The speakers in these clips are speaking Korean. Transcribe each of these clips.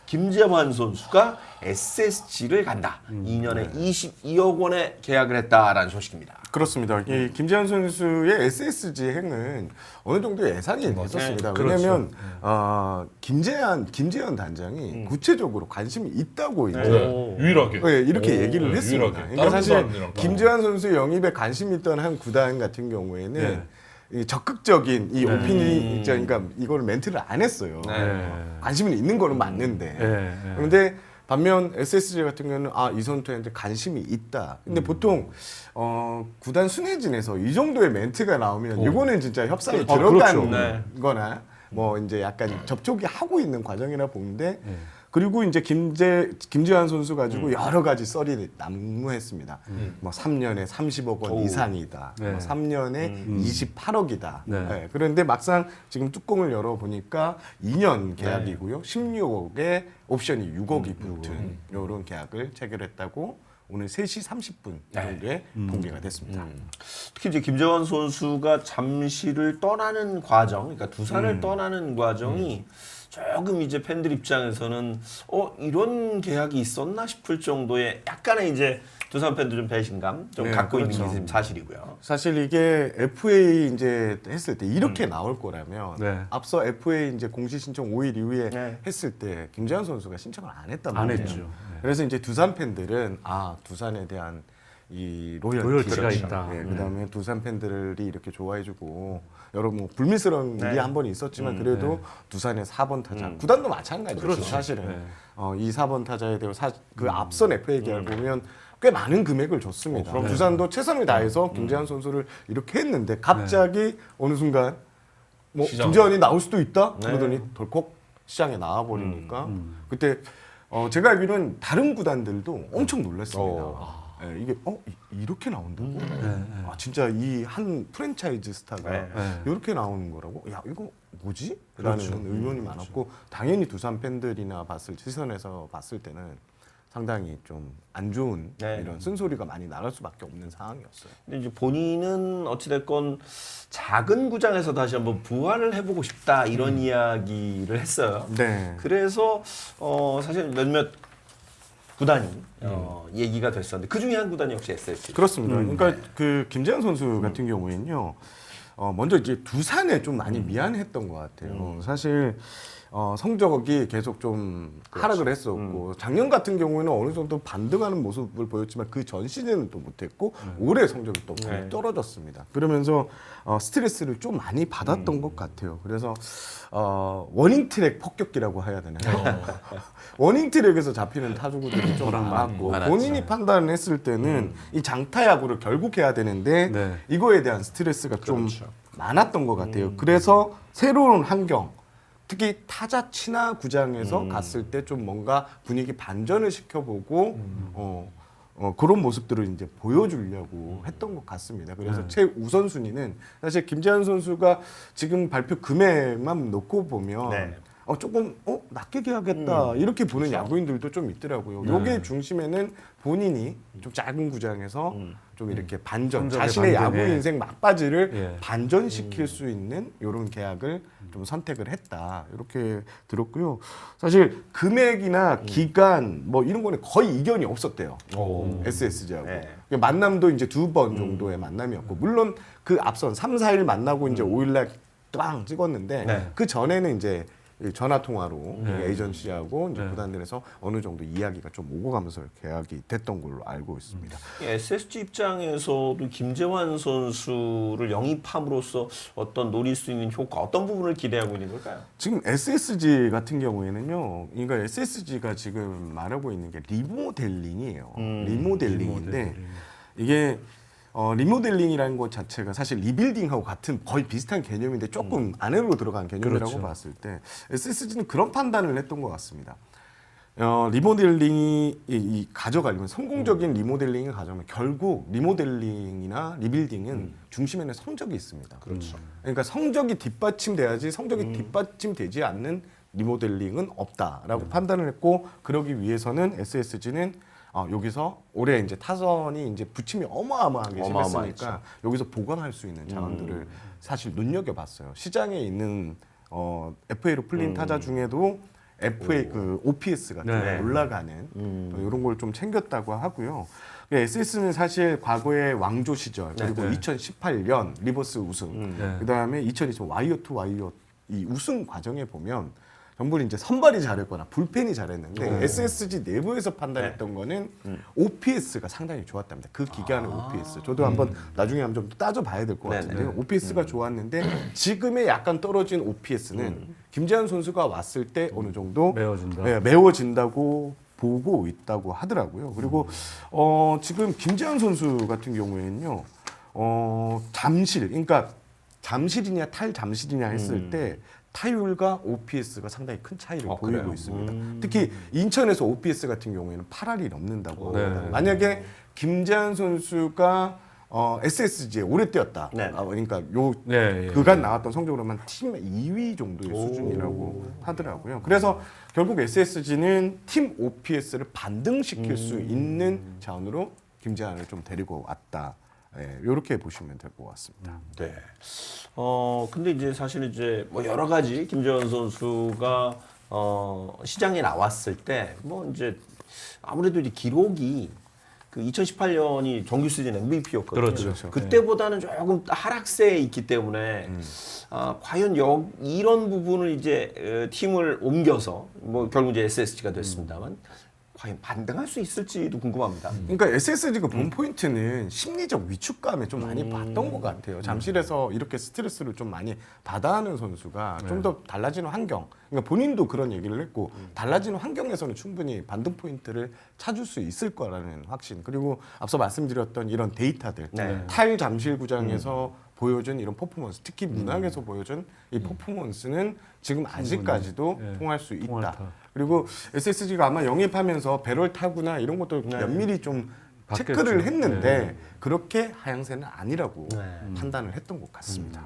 김재환 선수가 SSG를 간다. 2년에 22억 원에 계약을 했다라는 소식입니다. 그렇습니다. 이 김재환 선수의 SSG 행은 어느 정도 예상이 됐었습니다. 네, 왜냐하면 김재현 단장이 구체적으로 관심이 있다고 이제 유일하게. 네, 이렇게 얘기를 네, 했습니다. 유일하게. 그러니까 다른 사실 구단이랑 김재환 선수 영입에 관심 있던 한 구단 같은 경우에는 이 적극적인 이 오피니 그러니까 이걸 멘트를 안 했어요. 관심이 있는 거는 맞는데 그런데 반면 SSG 같은 경우는 이 선수한테 관심이 있다. 근데 보통 구단 순회진에서 이 정도의 멘트가 나오면 이거는 진짜 협상이 들어간 거나 뭐 이제 약간 접촉이 하고 있는 과정이라 보는데 그리고 이제 김재환 선수 가지고 여러 가지 썰이 난무했습니다. 뭐 3년에 30억 원 이상이다. 뭐 3년에 28억이다. 네. 그런데 막상 지금 뚜껑을 열어 보니까 2년 계약이고요. 16억에 옵션이 6억이 붙은 이런 계약을 체결했다고 오늘 3시 30분 정도에 공개가 됐습니다. 특히 이제 김재환 선수가 잠실을 떠나는 과정, 그러니까 두산을 떠나는 과정이 조금 이제 팬들 입장에서는 이런 계약이 있었나 싶을 정도의 약간의 이제 두산 팬들 좀 배신감 좀 갖고 있는 게 사실이고요. 사실 이게 FA 이제 했을 때 이렇게 나올 거라면 앞서 FA 이제 공시 신청 5일 이후에 했을 때 김재환 선수가 신청을 안 했단 말이에요. 했죠. 그래서 이제 두산 팬들은 두산에 대한 이 로열티가 있다. 그다음에 두산 팬들이 이렇게 좋아해주고 여러 뭐 불미스러운 일이 한 번 있었지만 그래도 두산의 4번 타자 구단도 마찬가지죠. 사실은 이 4번 타자에 대해 그 앞선 FA 계약을 보면 꽤 많은 금액을 줬습니다. 두산도 최선을 다해서 김재환 선수를 이렇게 했는데 갑자기 어느 순간 뭐 김재환이 나올 수도 있다 그러더니 덜컥 시장에 나와 버리니까 그때 제가 알기로는 다른 구단들도 엄청 놀랐습니다. 이게 이렇게 나온다고? 진짜 이 한 프랜차이즈 스타가 이렇게 나오는 거라고? 야 이거 뭐지? 라는 의문이 많았고 당연히 두산 팬들이나 시선에서 봤을 때는 상당히 좀 안 좋은 이런 쓴소리가 많이 나갈 수밖에 없는 상황이었어요. 근데 이제 본인은 어찌됐건 작은 구장에서 다시 한번 부활을 해보고 싶다 이런 이야기를 했어요. 그래서 사실 몇몇 구단이 얘기가 됐었는데 그 중에 한 구단이 역시 SSG. 그렇습니다. 그러니까 그 김재환 선수 같은 경우에는요. 먼저 이제 두산에 좀 많이 미안했던 것 같아요. 사실 성적이 계속 좀 하락을 했었고 작년 같은 경우에는 어느 정도 반등하는 모습을 보였지만 그 전 시즌은 또 못했고 올해 성적이 또 많이 떨어졌습니다. 그러면서 스트레스를 좀 많이 받았던 것 같아요. 그래서 워닝트랙 폭격기라고 해야 되나요? 워닝트랙에서 잡히는 타구들이 좀 많았고 본인이 판단을 했을 때는 이 장타야구를 결국 해야 되는데 이거에 대한 스트레스가 좀 많았던 것 같아요. 그래서 새로운 환경 특히 타자 친화 구장에서 갔을 때 좀 뭔가 분위기 반전을 시켜보고 그런 모습들을 이제 보여주려고 했던 것 같습니다. 그래서 최우선 순위는 사실 김재환 선수가 지금 발표 금액만 놓고 보면 조금 낮게 계약했다 이렇게 보는 야구인들도 좀 있더라고요. 요게 중심에는 본인이 좀 작은 구장에서 좀 이렇게 자신의 야구 인생 막바지를 반전시킬 수 있는 이런 계약을 좀 선택을 했다 이렇게 들었고요. 사실 금액이나 기간 뭐 이런 거는 거의 이견이 없었대요. SSG하고 만남도 이제 2번 정도의 만남이었고 물론 그 앞선 3, 4일 만나고 이제 5일날 빵 찍었는데 그 전에는 이제 전화 통화로 에이전시하고 이제 구단들에서 어느 정도 이야기가 좀 오고 가면서 계약이 됐던 걸로 알고 있습니다. SSG 입장에서도 김재환 선수를 영입함으로써 어떤 노릴 수 있는 효과, 어떤 부분을 기대하고 있는 걸까요? 지금 SSG 같은 경우에는요, 그러니까 SSG가 지금 말하고 있는 게 리모델링이에요. 리모델링인데 이게 리모델링이라는 것 자체가 사실 리빌딩하고 같은 거의 비슷한 개념인데 조금 안으로 들어간 개념이라고 봤을 때 SSG는 그런 판단을 했던 것 같습니다. 리모델링이 가져가려면 성공적인 리모델링을 가져가면 결국 리모델링이나 리빌딩은 중심에는 성적이 있습니다. 그러니까 성적이 뒷받침돼야지 성적이 뒷받침되지 않는 리모델링은 없다라고 판단을 했고 그러기 위해서는 SSG는 여기서 올해 이제 타선이 이제 부침이 어마어마하게 심했으니까 여기서 보강할 수 있는 자원들을 사실 눈여겨봤어요. 시장에 있는 FA로 풀린 타자 중에도 FA 그 OPS 같은 네. 거 올라가는 이런 걸 좀 챙겼다고 하고요. SS는 사실 과거의 왕조 시절 그리고 네. 2018년 리버스 우승, 네. 그다음에 2020 와이어 투 와이어 이 우승 과정에 보면 전부 이제 선발이 잘했거나 불펜이 잘했는데 SSG 내부에서 판단했던 거는 OPS가 상당히 좋았답니다. 그 기간의 OPS. 저도 한번 나중에 한번 좀 따져봐야 될 것 네네. 같은데요. OPS가 좋았는데 지금의 약간 떨어진 OPS는 김재환 선수가 왔을 때 어느 정도 메워진다. 네, 메워진다고 보고 있다고 하더라고요. 그리고 지금 김재환 선수 같은 경우에는요, 잠실, 그러니까 잠실이냐 탈잠실이냐 했을 때 타율과 OPS가 상당히 큰 차이를 보이고 그래요? 있습니다. 특히 인천에서 OPS 같은 경우에는 8할이 넘는다고. 네. 만약에 김재환 선수가 SSG에 오래 뛰었다. 네. 그러니까 요 네, 예. 그간 나왔던 성적으로만 팀 2위 정도의 수준이라고 하더라고요. 그래서 결국 SSG는 팀 OPS를 반등시킬 수 있는 자원으로 김재환을 좀 데리고 왔다. 이렇게 보시면 될 것 같습니다. 네. 근데 이제 사실 이제 뭐 여러 가지 김재환 선수가 시장에 나왔을 때 뭐 이제 아무래도 이제 기록이 그 2018년이 정규 시즌 MVP였거든요. 그렇죠. 그때보다는 조금 하락세에 있기 때문에 과연 이런 부분을 이제 팀을 옮겨서 뭐 결국 이제 SSG가 됐습니다만 과연 반등할 수 있을지도 궁금합니다. 그러니까 SSG가 본 포인트는 심리적 위축감에 좀 많이 봤던 것 같아요. 잠실에서 이렇게 스트레스를 좀 많이 받아 하는 선수가 좀 더 달라지는 환경, 그러니까 본인도 그런 얘기를 했고 달라지는 환경에서는 충분히 반등 포인트를 찾을 수 있을 거라는 확신, 그리고 앞서 말씀드렸던 이런 데이터들, 네. 탈 잠실 구장에서 보여준 이런 퍼포먼스, 특히 문학에서 보여준 이 퍼포먼스는 지금 아직까지도 네. 통할 수 있다. 통할다. 그리고 SSG가 아마 영입하면서 배럴 타구나 이런 것도 면밀히 좀 봤겠죠. 체크를 했는데 네. 그렇게 하향세는 아니라고 네. 판단을 했던 것 같습니다.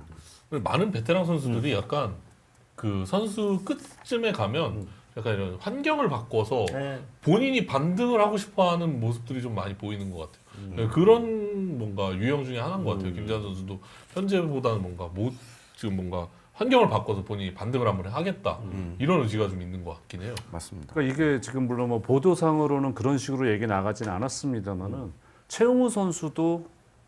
많은 베테랑 선수들이 약간 그 선수 끝쯤에 가면 약간 이런 환경을 바꿔서 네. 본인이 반등을 하고 싶어하는 모습들이 좀 많이 보이는 것 같아요. 그런 뭔가 유형 중에 하나인 것 같아요. 김재환 선수도 현재보다는 뭔가 지금 뭔가 환경을 바꿔서 본인이 반등을 한번 하겠다 이런 의지가 좀 있는 것 같긴 해요. 맞습니다. 그러니까 이게 지금 물론 뭐 보도상으로는 그런 식으로 얘기 나가지는 않았습니다만은 최용우 선수도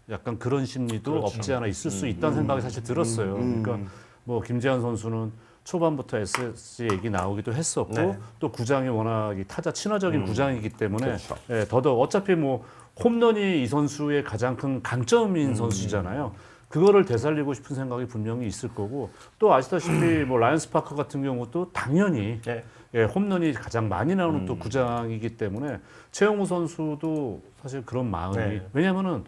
약간 그런 심리도 그렇죠. 없지 않아 있을 수 있다는 생각이 사실 들었어요. 그러니까 뭐 김재환 선수는 초반부터 SSG 얘기 나오기도 했었고 네. 또 구장이 워낙 이 타자 친화적인 구장이기 때문에 그렇죠. 예, 더더욱 어차피 뭐 홈런이 이 선수의 가장 큰 강점인 선수잖아요. 그거를 되살리고 싶은 생각이 분명히 있을 거고 또 아시다시피 뭐 라이언스 파크 같은 경우도 당연히 네. 예, 홈런이 가장 많이 나오는 또 구장이기 때문에 최영우 선수도 사실 그런 마음이 네. 왜냐면은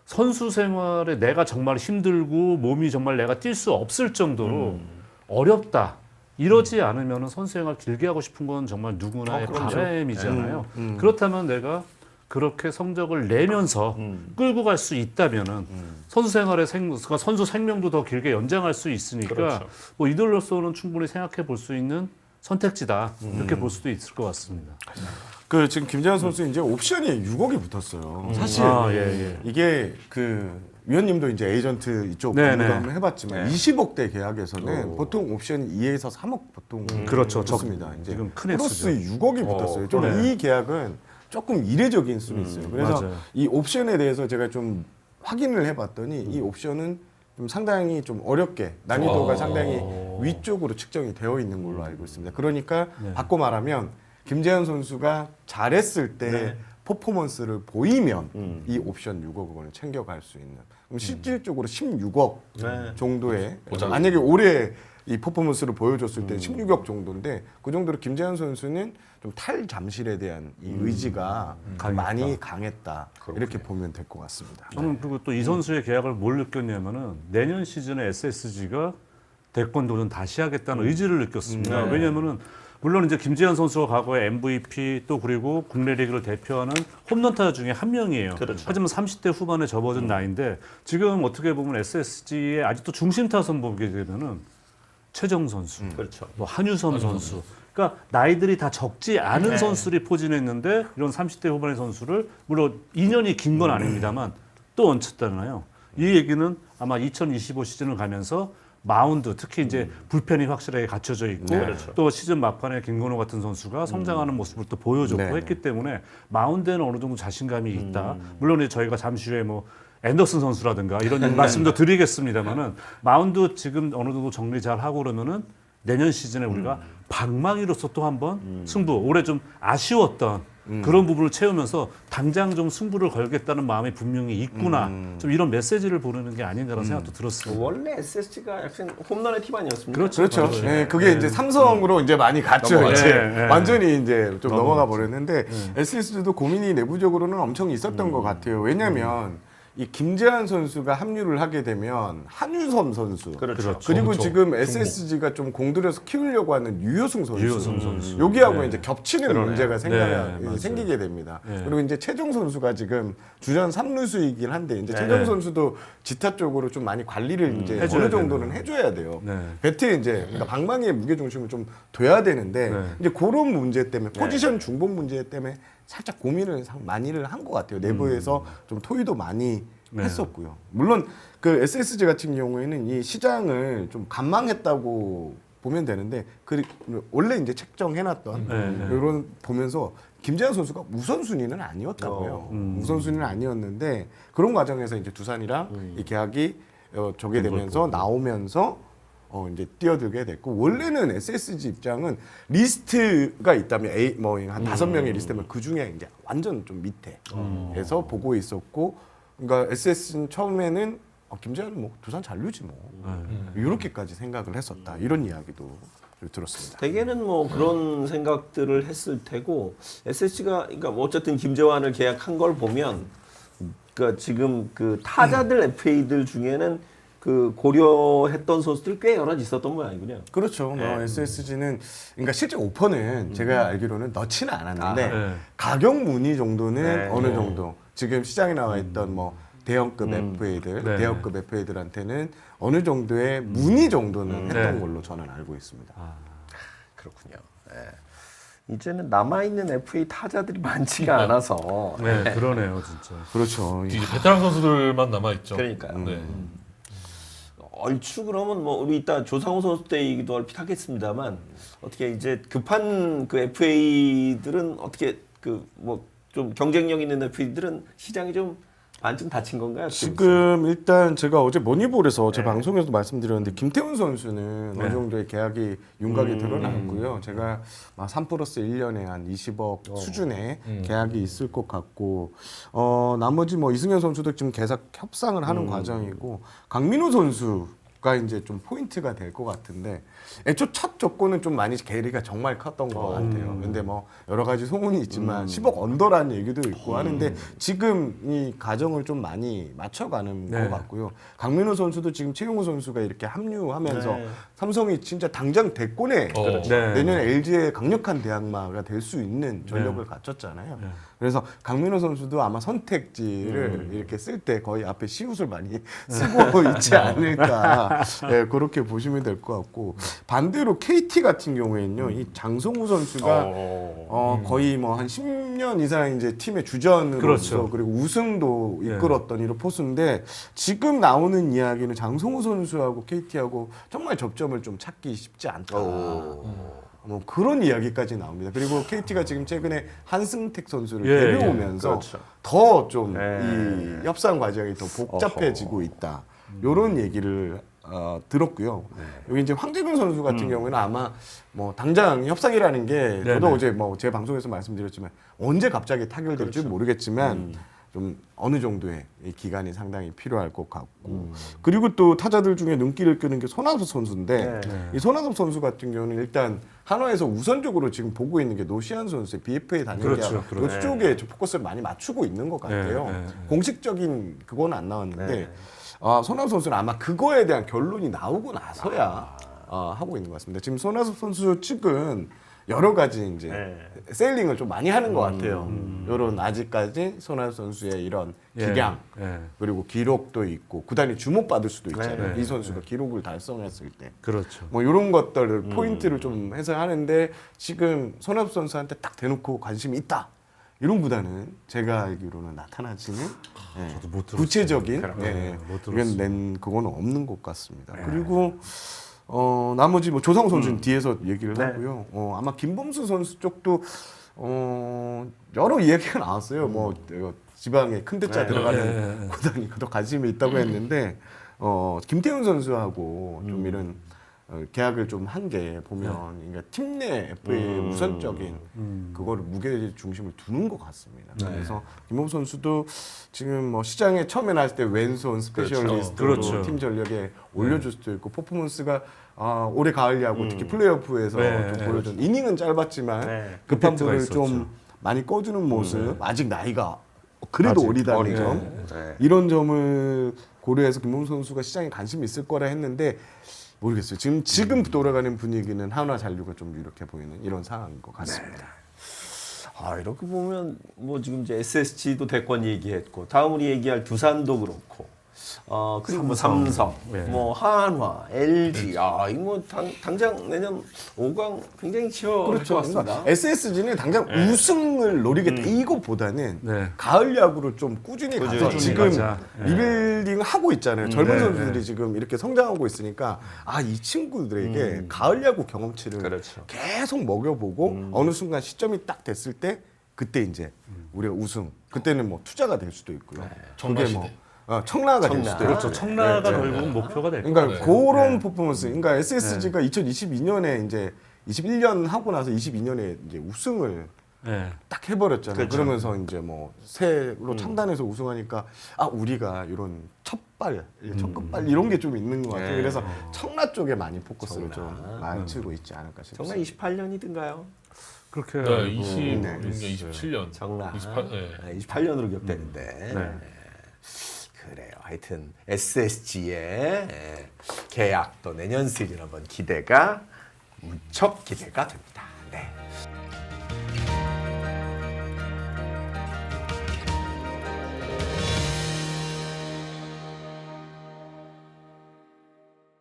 선수 생활에 내가 정말 힘들고 몸이 정말 내가 뛸 수 없을 정도로 어렵다. 이러지 않으면은 선수 생활 길게 하고 싶은 건 정말 누구나의 그렇죠. 바람이잖아요. 그렇다면 내가 그렇게 성적을 내면서 끌고 갈 수 있다면은 선수 생활의 선수 생명도 더 길게 연장할 수 있으니까 그렇죠. 뭐 이들로서는 충분히 생각해 볼 수 있는 선택지다 이렇게 볼 수도 있을 것 같습니다. 그 지금 김재환 선수 이제 옵션이 6억이 붙었어요. 사실 예. 이게 그 위원님도 이제 에이전트 이쪽 네네. 공부를 해봤지만 네. 20억대 계약에서는 보통 옵션이 2에서 3억 보통 그렇죠. 붙습니다. 이제 지금 큰 플러스 액수죠. 6억이 붙었어요. 좀 네. 이 계약은 조금 이례적인 수는 있어요. 그래서 맞아요. 이 옵션에 대해서 제가 좀 확인을 해봤더니 이 옵션은 좀 상당히 좀 어렵게 난이도가 상당히 위쪽으로 측정이 되어 있는 걸로 알고 있습니다. 그러니까 바꿔 말하면 김재환 선수가 잘했을 때 네. 퍼포먼스를 보이면 이 옵션 6억 원을 챙겨갈 수 있는. 그럼 실질적으로 16억 네. 정도의 보장. 만약에 올해 이 퍼포먼스를 보여줬을 때 16억 정도인데 그 정도로 김재환 선수는 좀 탈잠실에 대한 이 의지가 많이 강했다. 이렇게 보면 될 것 같습니다. 저는 그리고 또 이 선수의 계약을 뭘 느꼈냐면은 내년 시즌에 SSG가 대권 도전 다시 하겠다는 의지를 느꼈습니다. 네. 왜냐면은 물론 이제 김재현 선수가 과거에 MVP 또 그리고 국내 리그를 대표하는 홈런 타자 중에 한 명이에요. 그렇죠. 하지만 30대 후반에 접어든 나이인데 지금 어떻게 보면 SSG의 아직도 중심 타선 보게 되면은 최정 선수, 그렇죠. 뭐 한유섬 선수. 그러니까 나이들이 다 적지 않은 네. 선수들이 포진했는데 이런 30대 후반의 선수를 물론 2년이 긴 건 아닙니다만 또 얹혔잖아요. 이 얘기는 아마 2025 시즌을 가면서 마운드 특히 이제 불펜이 확실하게 갖춰져 있고 네. 그렇죠. 또 시즌 막판에 김건호 같은 선수가 성장하는 모습을 또 보여줬고 네. 했기 때문에 마운드에는 어느 정도 자신감이 있다. 물론 이제 저희가 잠시 후에 뭐 앤더슨 선수라든가 이런 말씀도 드리겠습니다만은 마운드 지금 어느 정도 정리 잘 하고 그러면은 내년 시즌에 우리가 방망이로서 또 한번 승부 올해 좀 아쉬웠던 그런 부분을 채우면서 당장 좀 승부를 걸겠다는 마음이 분명히 있구나 좀 이런 메시지를 보내는 게 아닌가라는 생각도 들었습니다. 원래 SSG가 약간 홈런의 팀 아니었습니까? 그렇죠. 네, 그게 이제 삼성으로 이제 많이 갔죠. 넘어갔죠. 이제 네, 네. 완전히 이제 좀 넘어가 버렸는데 SSG도 고민이 내부적으로는 엄청 있었던 것 같아요. 왜냐하면 이 김재환 선수가 합류를 하게 되면 한유섬 선수 그렇죠. 그리고 그렇죠. 지금 SSG가 좀 공들여서 키우려고 하는 유효승 선수, 유효승 선수. 여기하고 네. 이제 겹치는 그러네. 문제가 네, 맞아요. 생기게 됩니다. 네. 그리고 이제 최정 선수가 지금 주전 3루수이긴 한데 이제 네. 최정 선수도 지타 쪽으로 좀 많이 관리를 이제 해줘야 어느 정도는 되는. 해줘야 돼요. 네. 배트에 이제 그러니까 방망이의 무게 중심을 좀 둬야 되는데 네. 이제 그런 문제 때문에 포지션 중복 문제 때문에 살짝 고민을 많이를 한 것 같아요. 내부에서 좀 토의도 많이 네. 했었고요. 물론 그 SSG 같은 경우에는 이 시장을 좀 관망했다고 보면 되는데 그 원래 이제 책정해놨던 네, 네. 이런 보면서 김재환 선수가 우선순위는 아니었다고요. 우선순위는 아니었는데 그런 과정에서 이제 두산이랑 이 계약이 저게 되면서 나오면서 이제 뛰어들게 됐고 원래는 SSG 입장은 리스트가 있다면 뭐한 5명의 리스트면 그 중에 이제 완전 좀 밑에에서 보고 있었고 그러니까 SSG는 처음에는 김재환은 뭐 두산 잔류지 뭐 이렇게까지 생각을 했었다 이런 이야기도 좀 들었습니다. 대개는 뭐 그런 생각들을 했을 테고 SSG가 그러니까 뭐 어쨌든 김재환을 계약한 걸 보면 그러니까 지금 그 타자들 FA들 중에는 그 고려했던 선수들 꽤 여러 있었던 모양이군요. 그렇죠. SSG는 그러니까 실제 오퍼는 제가 알기로는 넣지는 않았는데 아, 네. 가격 문의 정도는 네. 어느 정도 지금 시장에 나와 있던 뭐 대형급 FA들, 네. 대형급 FA들한테는 어느 정도의 문의 정도는 했던 네. 걸로 저는 알고 있습니다. 그렇군요. 예. 이제는 남아 있는 FA 타자들이 많지가 않아서 네, 그러네요, 진짜. 그렇죠. 이제 베테랑 선수들만 남아 있죠. 그러니까요. 네. 얼추 그러면 뭐 우리 이따 조상우 선수 때이기도 얼핏하겠습니다만 어떻게 이제 급한 그 FA들은 어떻게 그 뭐 좀 경쟁력 있는 FA들은 시장이 좀 반쯤 닫힌 건가요? 지금 일단 제가 어제 머니볼에서 제 네. 방송에서 말씀드렸는데 김태훈 선수는 네. 어느 정도의 계약이 윤곽이 드러났고요. 제가 3+1년에 한 20억 수준의 계약이 있을 것 같고 나머지 뭐 이승현 선수도 지금 계속 협상을 하는 과정이고 강민호 선수가 이제 좀 포인트가 될 것 같은데 애초 첫 조건은 좀 많이 괴리가 정말 컸던 것 같아요. 근데 뭐 여러 가지 소문이 있지만 10억 언더라는 얘기도 있고 하는데 지금 이 가정을 좀 많이 맞춰가는 네. 것 같고요. 강민호 선수도 지금 최용우 선수가 이렇게 합류하면서 네. 삼성이 진짜 당장 대권에 네. 내년 LG의 강력한 대항마가 될 수 있는 전력을 갖췄잖아요. 네. 그래서 강민호 선수도 아마 선택지를 이렇게 쓸 때 거의 앞에 시옷을 많이 쓰고 있지 않을까 네, 그렇게 보시면 될 것 같고 반대로 KT 같은 경우에는요 이 장성우 선수가 거의 뭐 한 10년 이상 이제 팀의 주전으로서 그렇죠. 그리고 우승도 이끌었던 이런 포수인데 지금 나오는 이야기는 장성우 선수하고 KT하고 정말 접점을 좀 찾기 쉽지 않다. 뭐 그런 이야기까지 나옵니다. 그리고 KT가 지금 최근에 한승택 선수를 예, 데려오면서 그렇죠. 더 좀 이 예. 협상 과정이 더 복잡해지고 있다. 이런 얘기를 들었고요. 여기 이제 황재균 선수 같은 경우에는 아마 뭐 당장 협상이라는 게 저도 네네. 어제 뭐 제 방송에서 말씀드렸지만 언제 갑자기 타결될지 모르겠지만 좀 어느 정도의 이 기간이 상당히 필요할 것 같고 그리고 또 타자들 중에 눈길을 끄는 게 손아섭 선수인데 네. 이 손아섭 선수 같은 경우는 일단 한화에서 우선적으로 지금 보고 있는 게 노시안 선수의 BFA 단일계약 그렇죠, 그렇죠. 이쪽에 좀 포커스를 많이 맞추고 있는 것 같아요. 네, 네, 네. 공식적인 그건 안 나왔는데 네. 손아섭 선수는 아마 그거에 대한 결론이 나오고 나서야 하고 있는 것 같습니다. 지금 손아섭 선수 측은 여러 가지 이제 네. 세일링을 좀 많이 하는 것 같아요. 이런 아직까지 손아섭 선수의 이런 예, 기량 예. 그리고 기록도 있고 구단이 주목받을 수도 있잖아요. 네, 이 선수가 기록을 달성했을 때. 그렇죠. 뭐 이런 것들을 포인트를 좀 해서 하는데 지금 손아섭 선수한테 딱 대놓고 관심이 있다 이런 구단은 제가 알기로는 나타나지는 저도 못 들었어요. 구체적인 못 들었어요. 이건 낸 그거는 없는 것 같습니다. 그리고 나머지 뭐 조상우 선수는 뒤에서 얘기를 하고요. 아마 김범수 선수 쪽도 여러 이야기가 나왔어요. 뭐 지방에 큰 데짜 들어가는 구단이 더 관심이 있다고 했는데 김태훈 선수하고 좀 이런 계약을 좀 한 게 보면 그러니까 팀 내 FA의 우선적인 그거를 무게 중심을 두는 것 같습니다. 그래서 김범수 선수도 지금 뭐 시장에 처음에 나왔을 때 왼손 스페셜리스트로 그렇죠. 팀 전력에 올려줄 수도 있고 퍼포먼스가 올해 가을 야구 특히 플레이오프에서 좀 보여준 이닝은 짧았지만 급한 임팩트가 불을 있었죠. 좀 많이 꺼주는 모습 아직 나이가 그래도 어리다는 어리죠. 점 네. 이런 점을 고려해서 김범수 선수가 시장에 관심이 있을 거라 했는데 모르겠어요. 지금 돌아가는 분위기는 한화잔류가 좀 이렇게 보이는 이런 상황인 것 같습니다. 이렇게 보면 뭐 지금 이제 SSG도 대권 얘기했고 다음 우리 얘기할 두산도 그렇고 그리고 뭐 삼성, 뭐 한화, LG, 이거 뭐 당장 내년 5강 굉장히 치열할 것 같습니다. 그러니까 SSG는 당장 우승을 노리겠다 이것보다는 가을 야구를 좀 꾸준히 가서 꾸준히 지금 가자. 리빌딩 하고 있잖아요. 젊은 선수들이 지금 이렇게 성장하고 있으니까 이 친구들에게 가을 야구 경험치를 그렇죠. 계속 먹여보고 어느 순간 시점이 딱 됐을 때 그때 이제 우리가 우승 그때는 뭐 투자가 될 수도 있고요. 정말 그게 시대. 청라가 될 청라. 수도 그렇죠. 있고. 청라가 결국은 목표가 될 그러니까 거예요. 그런 퍼포먼스. 그러니까 SSG가 2022년에 이제 21년 하고 나서 22년에 이제 우승을 딱 해버렸잖아요. 그렇죠. 그러면서 이제 뭐 새로 창단해서 우승하니까 우리가 이런 첫발, 첫급발 이런 게 좀 있는 것 같아요. 그래서 청라 쪽에 많이 포커스를 좀 맞추고 있지 않을까 싶습니다. 정말 28년이든가요? 그렇게 네, 26년, 27년. 정라 28, 28년으로 기억되는데 그래요. 하여튼 SSG의 계약 또 내년 시즌 한번 기대가 무척 기대가 됩니다. 네.